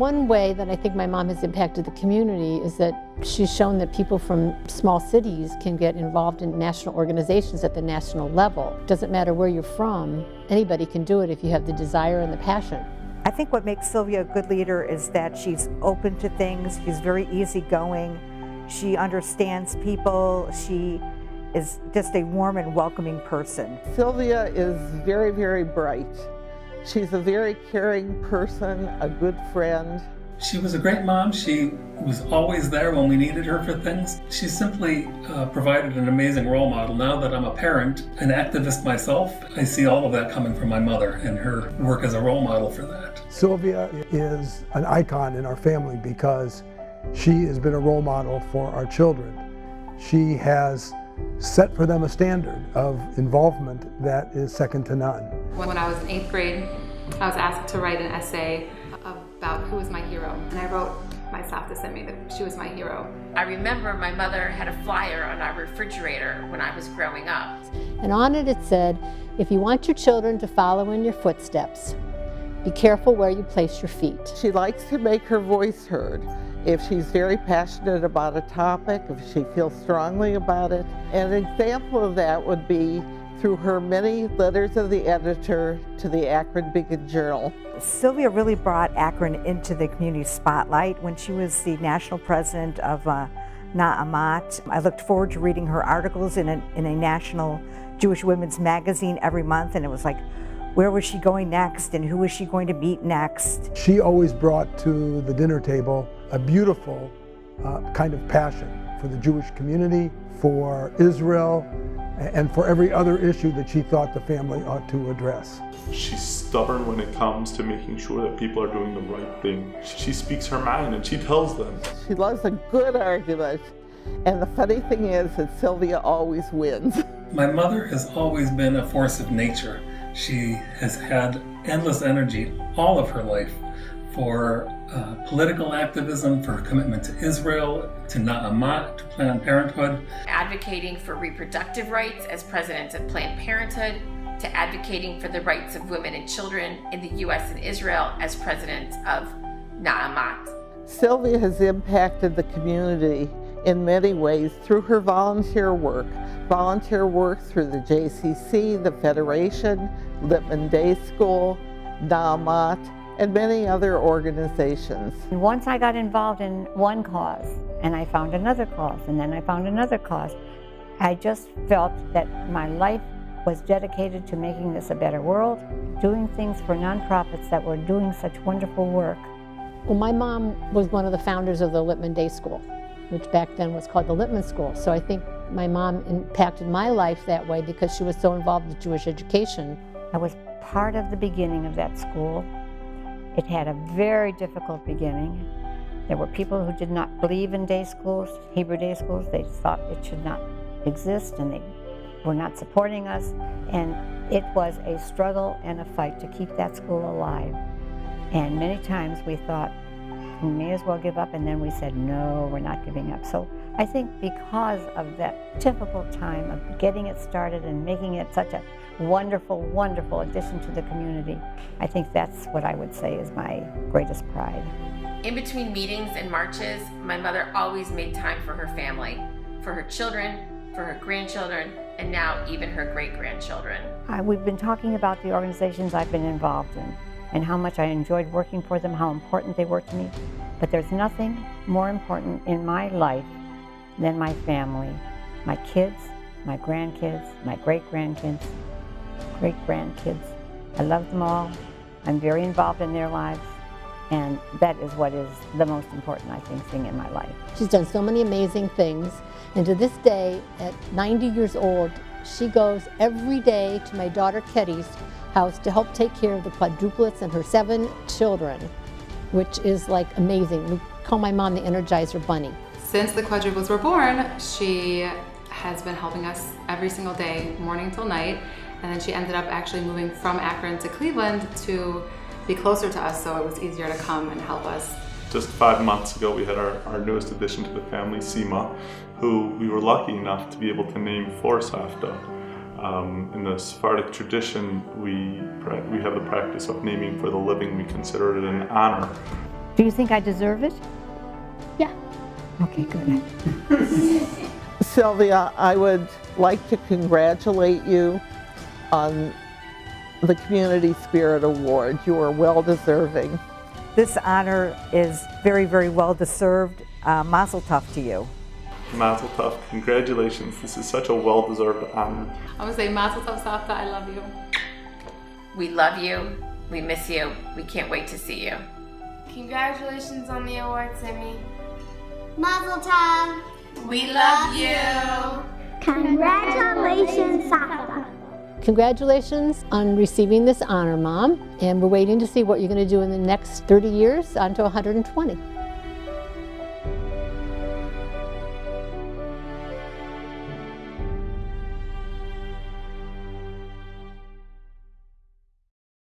One way that I think my mom has impacted the community is that she's shown that people from small cities can get involved in national organizations at the national level. Doesn't matter where you're from, anybody can do it if you have the desire and the passion. I think what makes Sylvia a good leader is that she's open to things, she's very easygoing, she understands people, she is just a warm and welcoming person. Sylvia is very, very bright. She's a very caring person, a good friend. She was a great mom. She was always there when we needed her for things. She simply provided an amazing role model. Now that I'm a parent, an activist myself, I see all of that coming from my mother and her work as a role model for that. Sylvia is an icon in our family because she has been a role model for our children. She has set for them a standard of involvement that is second to none. When I was in 8th grade, I was asked to write an essay about who was my hero, and I wrote myself to send me that she was my hero. I remember my mother had a flyer on our refrigerator when I was growing up. And on it said, if you want your children to follow in your footsteps, be careful where you place your feet. She likes to make her voice heard. If she's very passionate about a topic, if she feels strongly about it. And an example of that would be through her many letters of the editor to the Akron Beacon Journal. Sylvia really brought Akron into the community spotlight when she was the national president of Na'amat. I looked forward to reading her articles in a national Jewish women's magazine every month, and it was like, where was she going next and who was she going to meet next? She always brought to the dinner table a beautiful kind of passion for the Jewish community, for Israel, and for every other issue that she thought the family ought to address. She's stubborn when it comes to making sure that people are doing the right thing. She speaks her mind and she tells them. She loves a good argument, and the funny thing is that Sylvia always wins. My mother has always been a force of nature. She has had endless energy all of her life for political activism, for her commitment to Israel, to Na'amat, to Planned Parenthood. Advocating for reproductive rights as president of Planned Parenthood, to advocating for the rights of women and children in the U.S. and Israel as president of Na'amat. Sylvia has impacted the community in many ways through her volunteer work through the JCC, the Federation, Lippman Day School, Na'amat, and many other organizations. Once I got involved in one cause, and I found another cause, and then I found another cause, I just felt that my life was dedicated to making this a better world, doing things for nonprofits that were doing such wonderful work. Well, my mom was one of the founders of the Lippman Day School, which back then was called the Lippman School. So I think my mom impacted my life that way because she was so involved with Jewish education. I was part of the beginning of that school. It had a very difficult beginning. There were people who did not believe in day schools, Hebrew day schools. They thought it should not exist, and they were not supporting us. And it was a struggle and a fight to keep that school alive. And many times we thought, we may as well give up, and then we said, no, we're not giving up. So I think because of that difficult time of getting it started and making it such a wonderful, wonderful addition to the community, I think that's what I would say is my greatest pride. In between meetings and marches, my mother always made time for her family, for her children, for her grandchildren, and now even her great-grandchildren. We've been talking about the organizations I've been involved in and how much I enjoyed working for them, how important they were to me. But there's nothing more important in my life than my family, my kids, my grandkids, my great-grandkids, great-grandkids. I love them all. I'm very involved in their lives. And that is what is the most important, I think, thing in my life. She's done so many amazing things. And to this day, at 90 years old, she goes every day to my daughter Ketty's house to help take care of the quadruplets and her 7 children, which is like amazing. We call my mom the Energizer Bunny. Since the quadruplets were born, she has been helping us every single day, morning till night. And then she ended up actually moving from Akron to Cleveland to be closer to us, so it was easier to come and help us. Just 5 months ago, we had our newest addition to the family, Sima, who we were lucky enough to be able to name for Safta. In the Sephardic tradition, we have the practice of naming for the living. We consider it an honor. Do you think I deserve it? Yeah. Okay, good. Sylvia, I would like to congratulate you on the Community Spirit Award. You are well deserving. This honor is very, very well deserved. Mazel tov to you. Mazel tov, congratulations. This is such a well-deserved honor. I would say Mazel Tov Savta, I love you. We love you. We miss you. We can't wait to see you. Congratulations on the award, Simi. Mazel tov. We love you. Congratulations, Safa. Congratulations on receiving this honor, Mom, and we're waiting to see what you're going to do in the next 30 years on to 120.